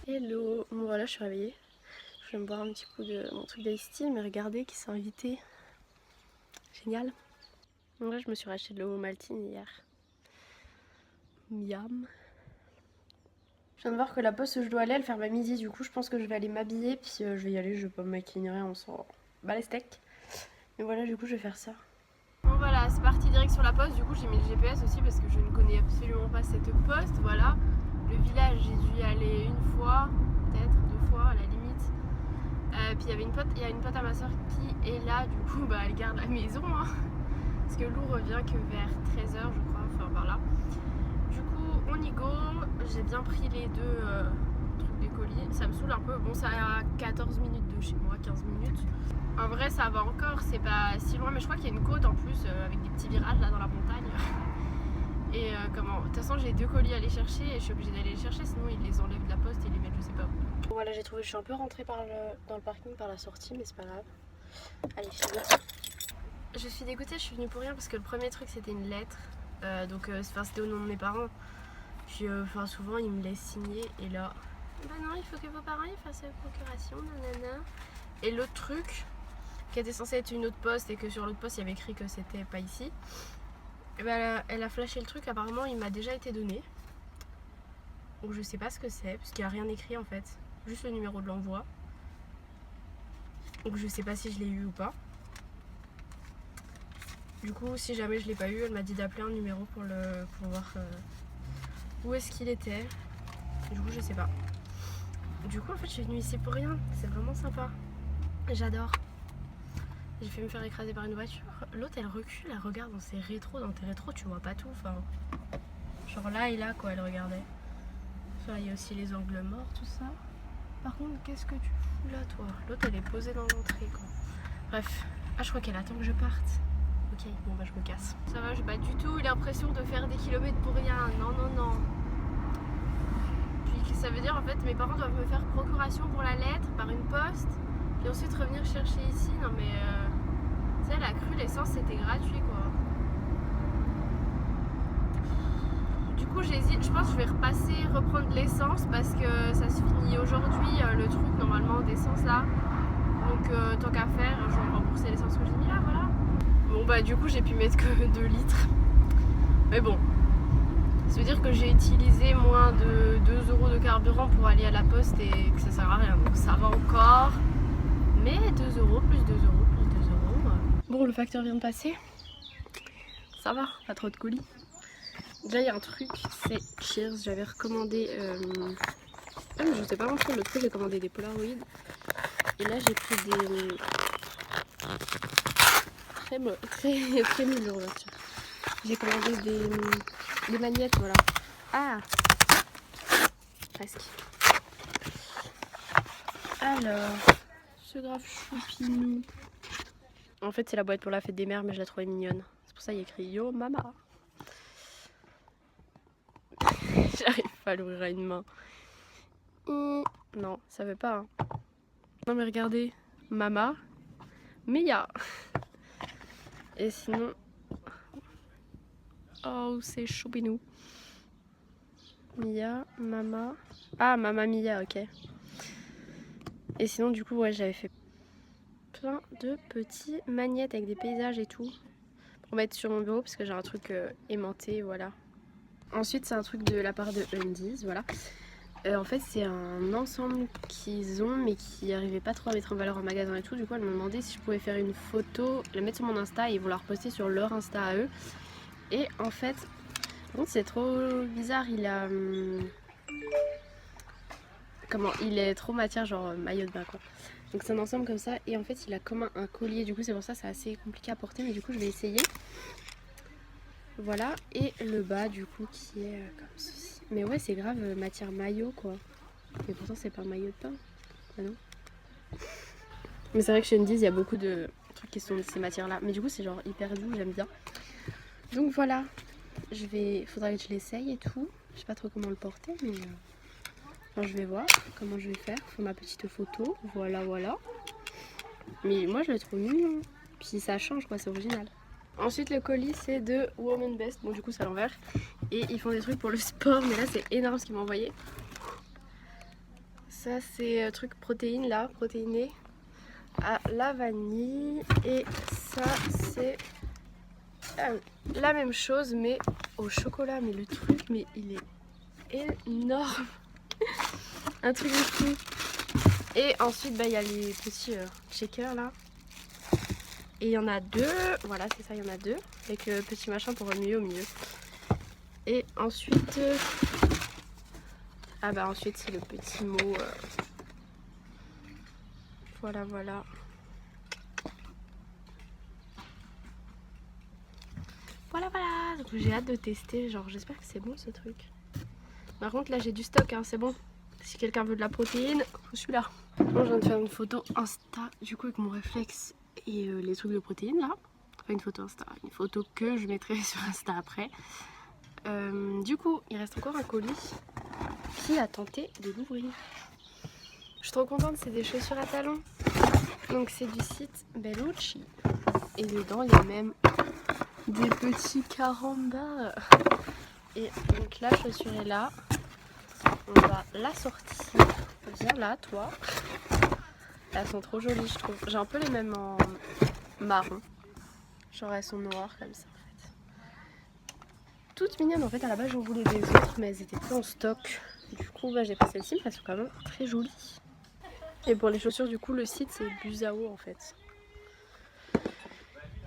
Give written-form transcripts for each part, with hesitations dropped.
Hello, bon voilà je suis réveillée. Je vais me boire un petit coup de mon truc d'Ice Tea, mais regardez qui s'est invité. Génial. En vrai je me suis racheté de l'eau maltine hier. Miam. Je viens de voir que la poste où je dois aller elle ferme à midi, du coup je pense que je vais aller m'habiller, puis je vais y aller, je vais pas me maquiller, on s'en bat les steaks. Mais voilà, du coup je vais faire ça. Bon voilà, c'est parti direct sur la poste, du coup j'ai mis le GPS aussi parce que je ne connais absolument pas cette poste, voilà. Le village, j'ai dû y aller une fois, peut-être 2 fois à la limite. Puis il y a une pote à ma soeur qui est là, du coup bah, elle garde la maison. Hein, parce que Lou revient que vers 13h je crois, enfin par là. Du coup on y go, j'ai bien pris les 2 trucs des colis. Ça me saoule un peu, bon ça a 14 minutes de chez moi, 15 minutes. En vrai ça va encore, c'est pas si loin, mais je crois qu'il y a une côte en plus avec des petits virages là dans la montagne. Et de toute façon j'ai 2 colis à aller chercher et je suis obligée d'aller les chercher, sinon ils les enlèvent de la poste et ils les mettent je sais pas où. Bon voilà, j'ai trouvé, je suis un peu rentrée dans le parking par la sortie, mais c'est pas grave. Allez, je suis dégoûtée, je suis venue pour rien parce que le premier truc c'était une lettre. C'était au nom de mes parents. Puis souvent ils me laissent signer et là, bah non, il faut que vos parents ils fassent la procuration, nanana. Et l'autre truc, qui était censé être une autre poste et que sur l'autre poste il y avait écrit que c'était pas ici. Et bah, elle a flashé le truc, apparemment il m'a déjà été donné. Donc je sais pas ce que c'est, parce qu'il n'y a rien écrit en fait. Juste le numéro de l'envoi. Donc je sais pas si je l'ai eu ou pas. Du coup si jamais je l'ai pas eu, elle m'a dit d'appeler un numéro pour voir où est-ce qu'il était. Du coup je sais pas. Du coup en fait je suis venue ici pour rien, c'est vraiment sympa. J'adore. J'ai fait me faire écraser par une voiture. L'autre elle recule, elle regarde dans ses rétros. Dans tes rétros tu vois pas tout. Enfin, genre là et là quoi, elle regardait. Enfin, il y a aussi les angles morts, tout ça. Par contre, qu'est-ce que tu fous là toi? L'autre elle est posée dans l'entrée quoi. Bref. Ah, je crois qu'elle attend que je parte. Ok, bon bah je me casse. Ça va, j'ai pas du tout eu l'impression de faire des kilomètres pour rien. Non, non, non. Puis ça veut dire en fait mes parents doivent me faire procuration pour la lettre par une poste. Puis ensuite revenir chercher ici. Non mais tu sais, la crue, l'essence c'était gratuit quoi. Du coup j'hésite, je pense que je vais reprendre de l'essence parce que ça se finit aujourd'hui le truc normalement d'essence là. Donc tant qu'à faire, je vais rembourser l'essence que j'ai mis là, voilà. Bon bah du coup j'ai pu mettre que 2 litres. Mais bon, ça veut dire que j'ai utilisé moins de 2 € de carburant pour aller à la poste et que ça sert à rien. Donc ça va encore. Mais 2 € plus 2 € plus 2 €. Bon, le facteur vient de passer. Ça va, pas trop de colis. Déjà il y a un truc, c'est Cheers. J'avais recommandé... Ah mais je sais pas mentir, l'autre fois j'ai commandé des Polaroid. Et là j'ai pris des... Très mille euros là-dessus. J'ai commandé des magnettes, voilà. Ah, presque. Alors, ce grave choupinou. En fait c'est la boîte pour la fête des mères, mais je la trouvais mignonne. C'est pour ça qu'il y a écrit Yo Mama. J'arrive pas à l'ouvrir à une main. Non, ça veut pas. Hein. Non mais regardez, Mama, Mia. Et sinon... Oh, c'est choupinou. Mia, Mama... Ah, Mama Mia, ok. Et sinon, du coup, ouais, j'avais fait plein de petits magnettes avec des paysages et tout. Pour mettre sur mon bureau, parce que j'ai un truc aimanté, voilà. Ensuite, c'est un truc de la part de Undies, voilà. En fait, c'est un ensemble qu'ils ont, mais qui n'arrivaient pas trop à mettre en valeur en magasin et tout. Du coup, elles m'ont demandé si je pouvais faire une photo, la mettre sur mon Insta et ils vont la reposter sur leur Insta à eux. Et en fait, c'est trop bizarre, il a... il est trop matière, genre maillot de bain quoi. Donc c'est un ensemble comme ça et en fait il a comme un collier, du coup c'est pour ça c'est assez compliqué à porter, mais du coup je vais essayer. Voilà, et le bas du coup qui est comme ceci. Mais ouais, c'est grave matière maillot quoi. Mais pourtant c'est pas un maillot de bain. Ah non. Mais c'est vrai que chez Undies il y a beaucoup de trucs qui sont de ces matières là. Mais du coup c'est genre hyper doux, j'aime bien. Donc voilà, faudrait que je l'essaye et tout. Je sais pas trop comment le porter, mais enfin, je vais voir comment je vais faire. Faut ma petite photo, voilà. Mais moi je le trouve mignon. Puis ça change quoi, c'est original. Ensuite le colis c'est de Woman Best, bon du coup c'est à l'envers. Et ils font des trucs pour le sport, mais là c'est énorme ce qu'ils m'ont envoyé. Ça c'est truc protéines là, protéiné à la vanille. Et ça c'est la même chose mais au chocolat. Mais le truc, mais il est énorme. Un truc de fou. Et ensuite bah, il y a les petits shakers là. Et il y en a deux, voilà c'est ça, il y en a deux. Avec le petit machin pour remuer au milieu. Et ensuite... ah bah ensuite c'est le petit mot. Voilà, voilà. Voilà, voilà. Donc j'ai hâte de tester. Genre j'espère que c'est bon ce truc. Par contre là j'ai du stock, hein, c'est bon. Si quelqu'un veut de la protéine, je suis là. Bon, je viens de faire une photo Insta du coup avec mon réflexe et les trucs de protéines là. Enfin une photo Insta, une photo que je mettrai sur Insta après. Du coup il reste encore un colis qui a tenté de l'ouvrir. Je suis trop contente, c'est des chaussures à talons. Donc c'est du site Bellucci. Et dedans il y a même des petits carambars. Et donc la chaussure est là. On va la sortir. Viens là toi. Elles sont trop jolies je trouve. J'ai un peu les mêmes en marron. Genre elles sont noires comme ça en fait. Toutes mignonnes en fait, à la base j'en voulais des autres mais elles étaient plus en stock. Du coup bah, j'ai pris celle-ci, elles sont quand même très jolies. Et pour les chaussures du coup le site c'est Buzao en fait.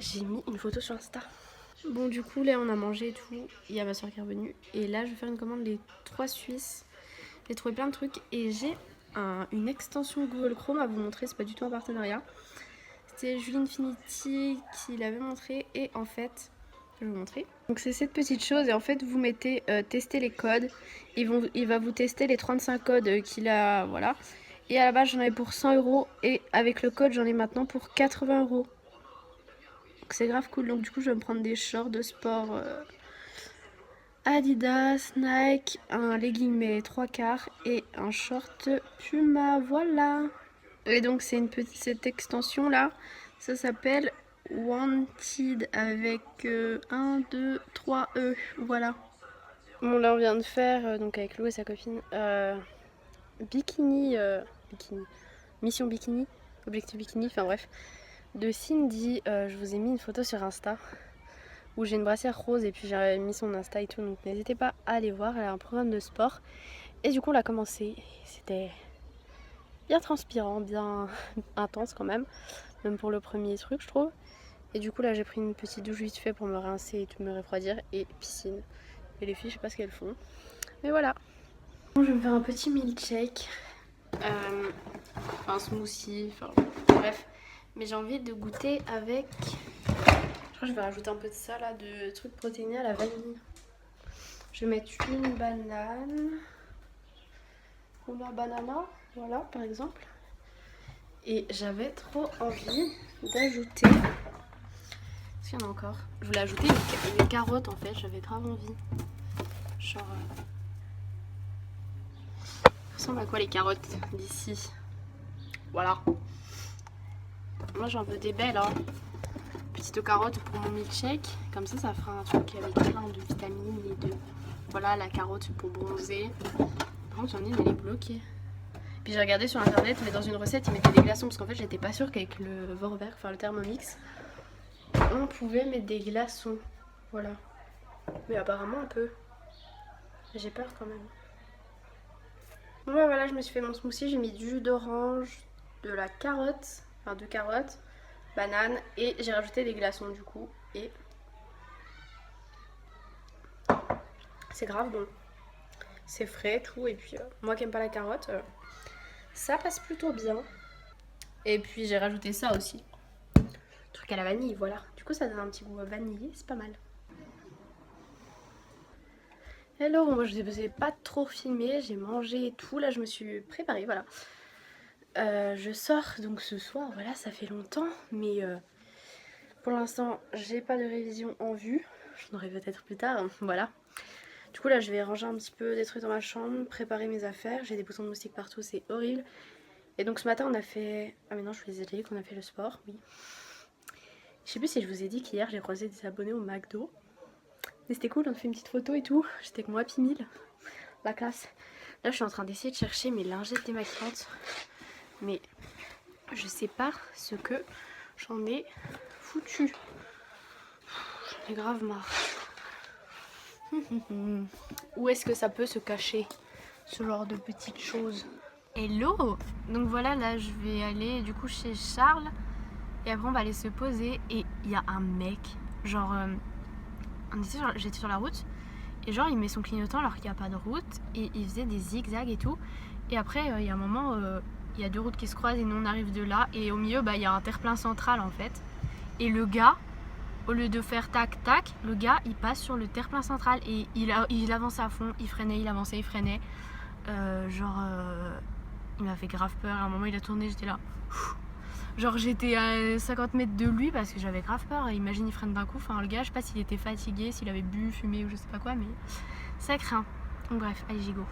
J'ai mis une photo sur Insta. Bon du coup là on a mangé et tout, il y a ma soeur qui est revenue. Et là je vais faire une commande les 3 Suisses. J'ai trouvé plein de trucs et j'ai une extension Google Chrome à vous montrer, c'est pas du tout un partenariat. C'était Julie Infinity qui l'avait montré et en fait, je vais vous montrer. Donc c'est cette petite chose et en fait vous mettez tester les codes. Il va vous tester les 35 codes qu'il a, voilà. Et à la base j'en avais pour 100 € et avec le code j'en ai maintenant pour 80 €. Donc c'est grave cool, donc du coup je vais me prendre des shorts de sport Adidas, Nike, un legging mais 3/4 et un short Puma, voilà. Et donc c'est cette extension là, ça s'appelle Wanted avec 1, 2, 3 E, voilà. Bon là on vient de faire, donc avec Lou et sa copine, bikini, mission bikini, objectif bikini, enfin bref, de Cindy. Je vous ai mis une photo sur Insta où j'ai une brassière rose et puis j'ai mis son Insta et tout, donc n'hésitez pas à aller voir, elle a un programme de sport. Et du coup on l'a commencé, c'était bien transpirant, bien intense quand même pour le premier truc je trouve. Et du coup là j'ai pris une petite douche vite fait pour me rincer et tout me refroidir, et piscine. Et les filles je sais pas ce qu'elles font, mais voilà. Bon, je vais me faire un petit milkshake, un smoothie, enfin bref. Mais j'ai envie de goûter avec... Je crois que je vais rajouter un peu de ça là, de trucs protéinés à la vanille. Je vais mettre une banane. Una banana, voilà par exemple. Et j'avais trop envie d'ajouter... Est-ce qu'il y en a encore? Je voulais ajouter les carottes en fait, j'avais grave envie. Genre... Ça ressemble à quoi les carottes d'ici? Voilà. Moi j'en veux des belles hein. Petites carottes pour mon milkshake. Comme ça fera un truc avec plein de vitamines et de... Voilà, la carotte pour bronzer. Par contre j'en ai, mais elle est bloquée. Puis j'ai regardé sur internet, mais dans une recette ils mettaient des glaçons. Parce qu'en fait j'étais pas sûre qu'avec le Vorwerk, enfin le Thermomix, on pouvait mettre des glaçons. Voilà. Mais apparemment on peut. J'ai peur quand même. Bon bah voilà, je me suis fait mon smoothie. J'ai mis du jus d'orange, de la carotte, enfin 2 carottes, banane, et j'ai rajouté des glaçons du coup. Et c'est grave bon. C'est frais tout. Et puis moi qui aime pas la carotte, ça passe plutôt bien. Et puis j'ai rajouté ça aussi. Truc à la vanille, voilà. Du coup ça donne un petit goût vanillé, c'est pas mal. Hello, moi je n'ai pas trop filmé, j'ai mangé et tout. Là je me suis préparée, voilà. Je sors donc ce soir, voilà, ça fait longtemps. Mais pour l'instant j'ai pas de révision en vue. J'en aurai peut-être plus tard, hein, voilà. Du coup là je vais ranger un petit peu des trucs dans ma chambre, préparer mes affaires. J'ai des boutons de moustiques partout, c'est horrible. Et donc ce matin on a fait... Ah mais non je vous les ai dit qu'on a fait le sport, oui. Je sais plus si je vous ai dit qu'hier j'ai croisé des abonnés au McDo. Mais c'était cool, on a fait une petite photo et tout. J'étais avec moi Happy Meal. La classe. Là je suis en train d'essayer de chercher mes lingettes démaquillantes. Mais je sais pas ce que j'en ai foutu. J'en ai grave marre. Où est-ce que ça peut se cacher, ce genre de petites choses? Hello! Donc voilà, là je vais aller du coup chez Charles. Et après on va aller se poser. Et il y a un mec, genre... j'étais sur la route. Et genre il met son clignotant alors qu'il n'y a pas de route. Et il faisait des zigzags et tout. Et après il y a un moment, il y a deux routes qui se croisent et nous on arrive de là. Et au milieu il y a un terre-plein central en fait. Et le gars, au lieu de faire tac tac, le gars il passe sur le terre-plein central. Et il avançait à fond, il freinait, il avançait, il freinait. Il m'a fait grave peur. À un moment il a tourné, j'étais là. Genre j'étais à 50 mètres de lui parce que j'avais grave peur. Imagine il freine d'un coup. Enfin le gars je sais pas s'il était fatigué, s'il avait bu, fumé ou je sais pas quoi, mais ça craint. Donc bref, allez j'y go.